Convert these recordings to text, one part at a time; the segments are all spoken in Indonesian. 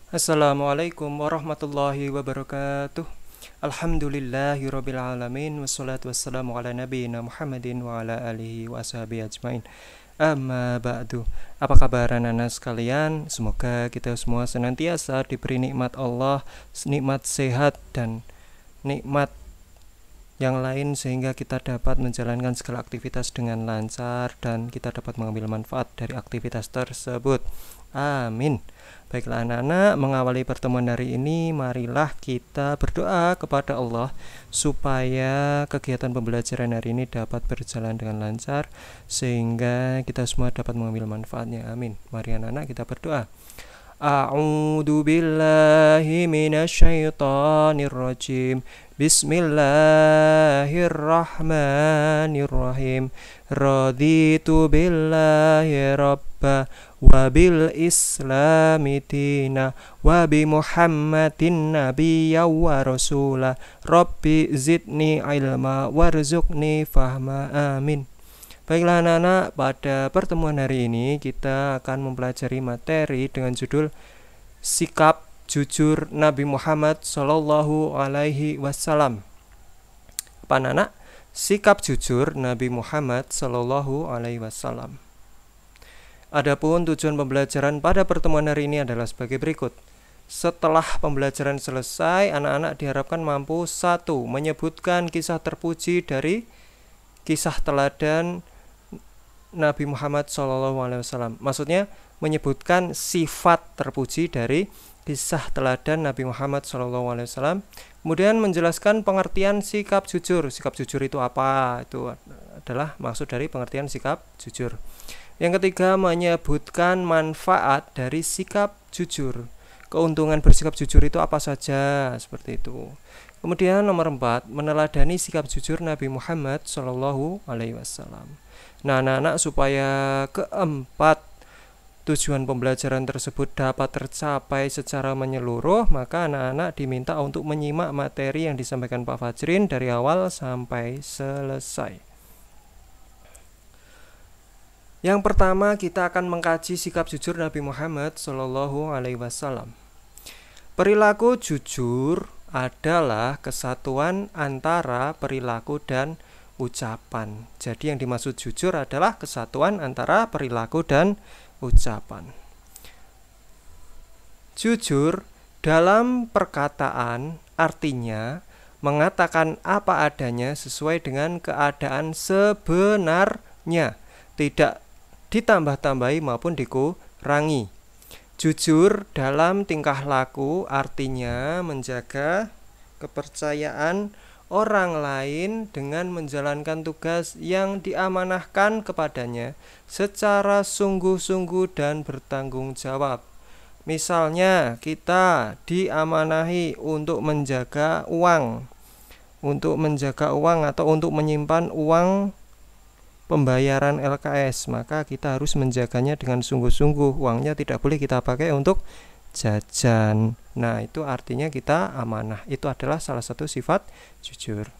Assalamualaikum warahmatullahi wabarakatuh. Alhamdulillahirabbil alamin wassalatu wassalamu ala nabiyyina Muhammadin wa ala alihi wa ashabihi ajmain. Amma ba'du. Apa kabar anak-anak sekalian? Semoga kita semua senantiasa diberi nikmat Allah, nikmat sehat dan nikmat yang lain sehingga kita dapat menjalankan segala aktivitas dengan lancar dan kita dapat mengambil manfaat dari aktivitas tersebut. Amin. Baiklah anak-anak, mengawali pertemuan hari ini, marilah kita berdoa kepada Allah supaya kegiatan pembelajaran hari ini dapat berjalan dengan lancar sehingga kita semua dapat mengambil manfaatnya. Amin. Mari anak-anak kita berdoa. A'udzu billahi minasyaitonir rajim. Bismillahirrahmanirrahim. Raditu billahi rabba wa bil islami dina wa bi muhammadin nabiyya wa rasula rabbi zidni ilma warzuqni fahma. Amin. Baiklah anak-anak, pada pertemuan hari ini kita akan mempelajari materi dengan judul Sikap Jujur Nabi Muhammad Sallallahu Alaihi Wasallam. Apa anak-anak? Sikap jujur Nabi Muhammad Sallallahu Alaihi Wasallam. Adapun tujuan pembelajaran pada pertemuan hari ini adalah sebagai berikut. Setelah pembelajaran selesai, anak-anak diharapkan mampu 1. Menyebutkan kisah terpuji dari kisah teladan Nabi Muhammad SAW. Maksudnya menyebutkan sifat terpuji dari kisah teladan Nabi Muhammad SAW. Kemudian menjelaskan pengertian sikap jujur. Sikap jujur itu apa? Itu adalah maksud dari pengertian sikap jujur. Yang ketiga, menyebutkan manfaat dari sikap jujur. Keuntungan bersikap jujur itu apa saja? Seperti itu. Kemudian nomor 4, meneladani sikap jujur Nabi Muhammad SAW. Nah anak-anak, supaya keempat tujuan pembelajaran tersebut dapat tercapai secara menyeluruh, maka anak-anak diminta untuk menyimak materi yang disampaikan Pak Fajrin dari awal sampai selesai. Yang pertama, kita akan mengkaji sikap jujur Nabi Muhammad SAW. Perilaku jujur adalah kesatuan antara perilaku dan ucapan. Jadi yang dimaksud jujur adalah kesatuan antara perilaku dan ucapan. Jujur dalam perkataan artinya mengatakan apa adanya sesuai dengan keadaan sebenarnya, tidak ditambah-tambahi maupun dikurangi. Jujur dalam tingkah laku artinya menjaga kepercayaan orang lain dengan menjalankan tugas yang diamanahkan kepadanya secara sungguh-sungguh dan bertanggung jawab. Misalnya, kita diamanahi untuk menjaga uang atau untuk menyimpan uang pembayaran LKS, maka kita harus menjaganya dengan sungguh-sungguh. Uangnya tidak boleh kita pakai untuk jajan. Nah, itu artinya kita amanah. Itu adalah salah satu sifat jujur.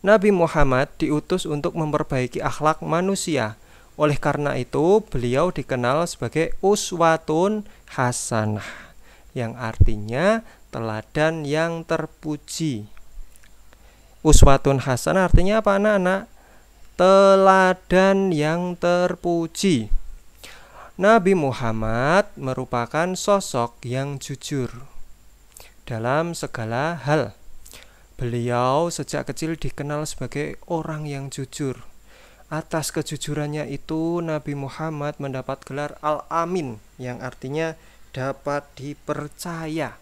Nabi Muhammad diutus untuk memperbaiki akhlak manusia. Oleh karena itu, beliau dikenal sebagai uswatun hasanah, yang artinya teladan yang terpuji. Uswatun hasanah artinya apa anak-anak? Teladan yang terpuji. Nabi Muhammad merupakan sosok yang jujur dalam segala hal. Beliau sejak kecil dikenal sebagai orang yang jujur. Atas kejujurannya itu Nabi Muhammad mendapat gelar Al-Amin, yang artinya dapat dipercaya.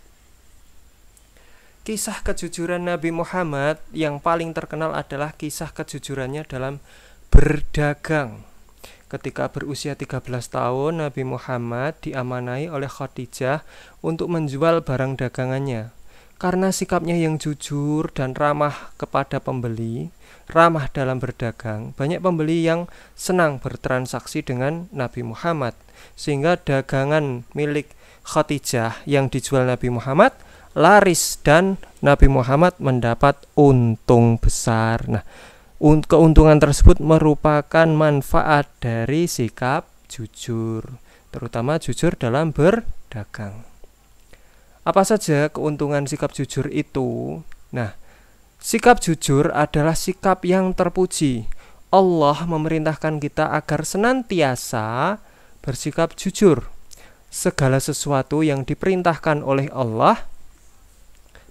Kisah kejujuran Nabi Muhammad yang paling terkenal adalah kisah kejujurannya dalam berdagang. Ketika berusia 13 tahun, Nabi Muhammad diamanahi oleh Khadijah untuk menjual barang dagangannya. Karena sikapnya yang jujur dan ramah kepada pembeli, ramah dalam berdagang, banyak pembeli yang senang bertransaksi dengan Nabi Muhammad. Sehingga dagangan milik Khadijah yang dijual Nabi Muhammad laris dan Nabi Muhammad mendapat untung besar. Nah, keuntungan tersebut merupakan manfaat dari sikap jujur, terutama jujur dalam berdagang. dagang. Apa saja keuntungan sikap jujur itu? Nah, sikap jujur adalah sikap yang terpuji. Allah memerintahkan kita agar senantiasa bersikap jujur. Segala sesuatu yang diperintahkan oleh Allah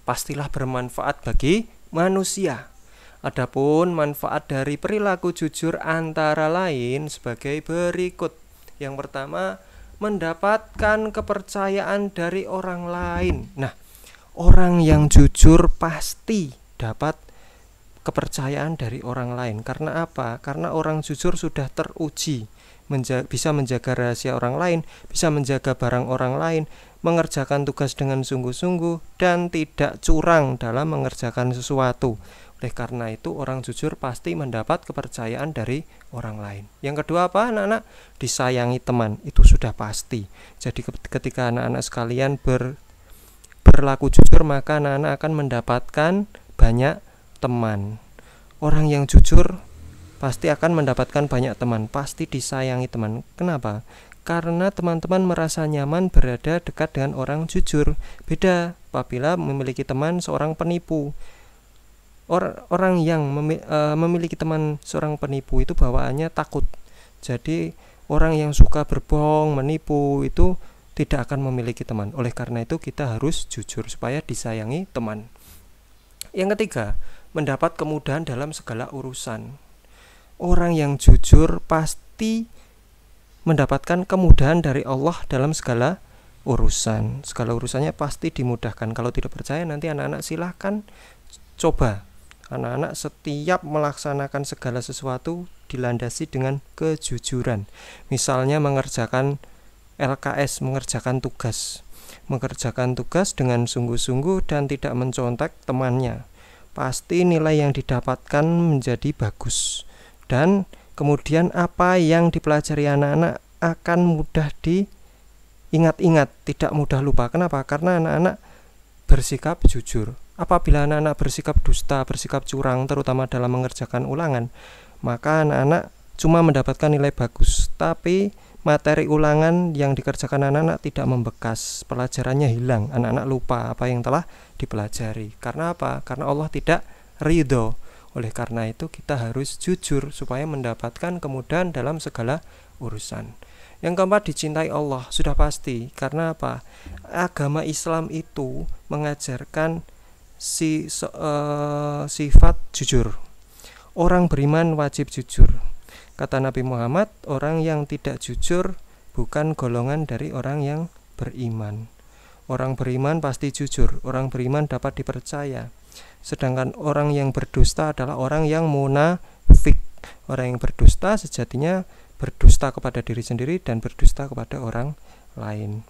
pastilah bermanfaat bagi manusia. Adapun manfaat dari perilaku jujur antara lain sebagai berikut. Yang pertama, mendapatkan kepercayaan dari orang lain. Nah, orang yang jujur pasti dapat kepercayaan dari orang lain. Karena apa? Karena orang jujur sudah teruji, bisa menjaga rahasia orang lain, bisa menjaga barang orang lain, mengerjakan tugas dengan sungguh-sungguh, dan tidak curang dalam mengerjakan sesuatu. Oleh karena itu, orang jujur pasti mendapat kepercayaan dari orang lain. Yang kedua apa, anak-anak? Disayangi teman. Itu sudah pasti. Jadi ketika anak-anak sekalian berlaku jujur, maka anak-anak akan mendapatkan banyak teman. Orang yang jujur pasti akan mendapatkan banyak teman, pasti disayangi teman. Kenapa? Karena teman-teman merasa nyaman berada dekat dengan orang jujur. Beda apabila memiliki teman seorang penipu. Orang yang memiliki teman seorang penipu itu bawaannya takut. Jadi orang yang suka berbohong, menipu itu tidak akan memiliki teman. Oleh karena itu kita harus jujur supaya disayangi teman. Yang ketiga, mendapat kemudahan dalam segala urusan. Orang yang jujur pasti mendapatkan kemudahan dari Allah dalam segala urusan. Segala urusannya pasti dimudahkan. Kalau tidak percaya, nanti anak-anak silahkan coba. Anak-anak setiap melaksanakan segala sesuatu dilandasi dengan kejujuran. Misalnya mengerjakan LKS, mengerjakan tugas dengan sungguh-sungguh dan tidak mencontek temannya. Pasti nilai yang didapatkan menjadi bagus. Dan kemudian apa yang dipelajari anak-anak akan mudah diingat-ingat, tidak mudah lupa. Kenapa? Karena anak-anak bersikap jujur. Apabila anak-anak bersikap dusta, bersikap curang, terutama dalam mengerjakan ulangan, maka anak-anak cuma mendapatkan nilai bagus, tapi materi ulangan yang dikerjakan anak-anak tidak membekas, pelajarannya hilang, anak-anak lupa apa yang telah dipelajari. Karena apa? Karena Allah tidak ridho. Oleh karena itu kita harus jujur supaya mendapatkan kemudahan dalam segala urusan. Yang keempat, dicintai Allah, sudah pasti. Karena apa? Agama Islam itu mengajarkan sifat jujur. Orang beriman wajib jujur. Kata Nabi Muhammad, orang yang tidak jujur bukan golongan dari orang yang beriman. Orang beriman pasti jujur, orang beriman dapat dipercaya. Sedangkan orang yang berdusta adalah orang yang munafik. Orang yang berdusta sejatinya berdusta kepada diri sendiri dan berdusta kepada orang lain.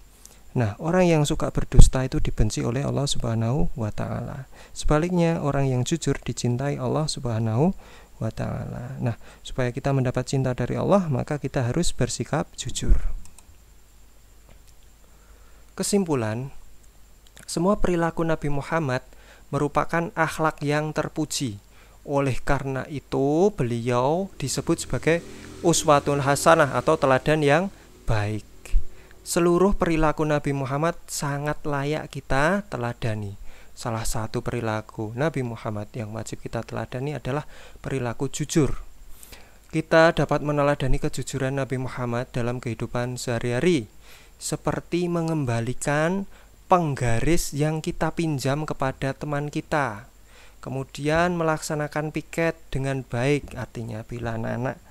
Nah, orang yang suka berdusta itu dibenci oleh Allah Subhanahu wa ta'ala. Sebaliknya, orang yang jujur dicintai Allah Subhanahu wa ta'ala. Nah, supaya kita mendapat cinta dari Allah, maka kita harus bersikap jujur. Kesimpulan, semua perilaku Nabi Muhammad merupakan akhlak yang terpuji. Oleh karena itu, beliau disebut sebagai uswatun hasanah atau teladan yang baik. Seluruh perilaku Nabi Muhammad sangat layak kita teladani. Salah satu perilaku Nabi Muhammad yang wajib kita teladani adalah perilaku jujur. Kita dapat meneladani kejujuran Nabi Muhammad dalam kehidupan sehari-hari, seperti mengembalikan penggaris yang kita pinjam kepada teman kita. Kemudian melaksanakan piket dengan baik, artinya bila anak-anak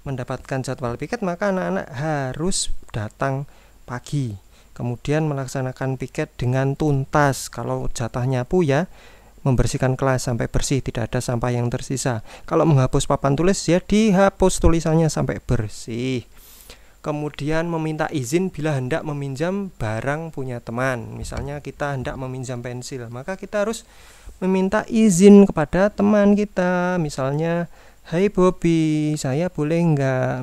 mendapatkan jadwal piket, maka anak-anak harus datang pagi. Kemudian melaksanakan piket dengan tuntas. Kalau jatah nyapu ya membersihkan kelas sampai bersih, tidak ada sampah yang tersisa. Kalau menghapus papan tulis ya dihapus tulisannya sampai bersih. Kemudian meminta izin bila hendak meminjam barang punya teman. Misalnya kita hendak meminjam pensil, maka kita harus meminta izin kepada teman kita. Misalnya, "Hai Bobby, saya boleh nggak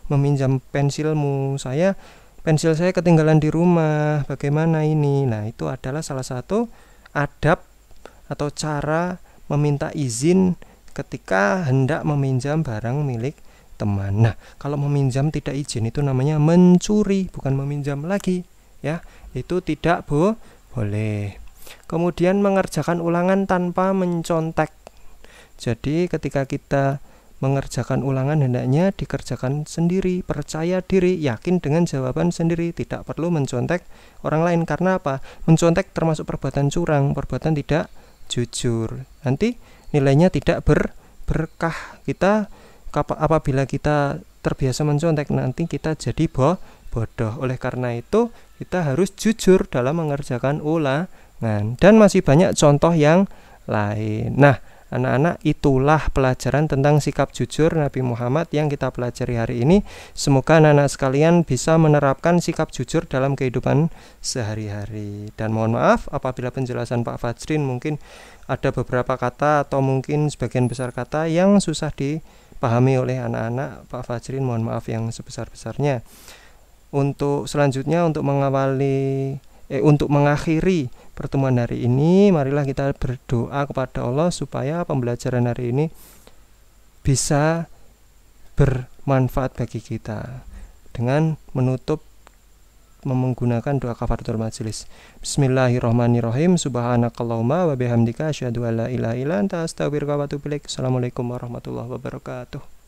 meminjam pensilmu? Pensil saya ketinggalan di rumah, bagaimana ini?" Nah, itu adalah salah satu adab atau cara meminta izin ketika hendak meminjam barang milik teman. Nah, kalau meminjam tidak izin itu namanya mencuri, bukan meminjam lagi. ya, itu tidak boleh. Kemudian mengerjakan ulangan tanpa mencontek. Jadi ketika kita mengerjakan ulangan hendaknya dikerjakan sendiri, percaya diri, yakin dengan jawaban sendiri, tidak perlu mencontek orang lain. Karena apa? Mencontek termasuk perbuatan curang, perbuatan tidak jujur. Nanti nilainya tidak berkah. Kita apabila kita terbiasa mencontek, nanti kita jadi bodoh. Oleh karena itu kita harus jujur dalam mengerjakan ulangan. Dan masih banyak contoh yang lain. Nah, anak-anak, itulah pelajaran tentang sikap jujur Nabi Muhammad yang kita pelajari hari ini. Semoga anak-anak sekalian bisa menerapkan sikap jujur dalam kehidupan sehari-hari. Dan mohon maaf apabila penjelasan Pak Fajrin mungkin ada beberapa kata atau mungkin sebagian besar kata yang susah dipahami oleh anak-anak. Pak Fajrin mohon maaf yang sebesar-besarnya. Untuk selanjutnya, untuk mengakhiri pertemuan hari ini, marilah kita berdoa kepada Allah supaya pembelajaran hari ini bisa bermanfaat bagi kita dengan menggunakan doa kafaratul majelis. Bismillahirrahmanirrahim. Subhanakallahumma wa bihamdika asyhadu an la ilaha illa anta astaghfiruka wa atubu ilaik. Assalamualaikum warahmatullahi wabarakatuh.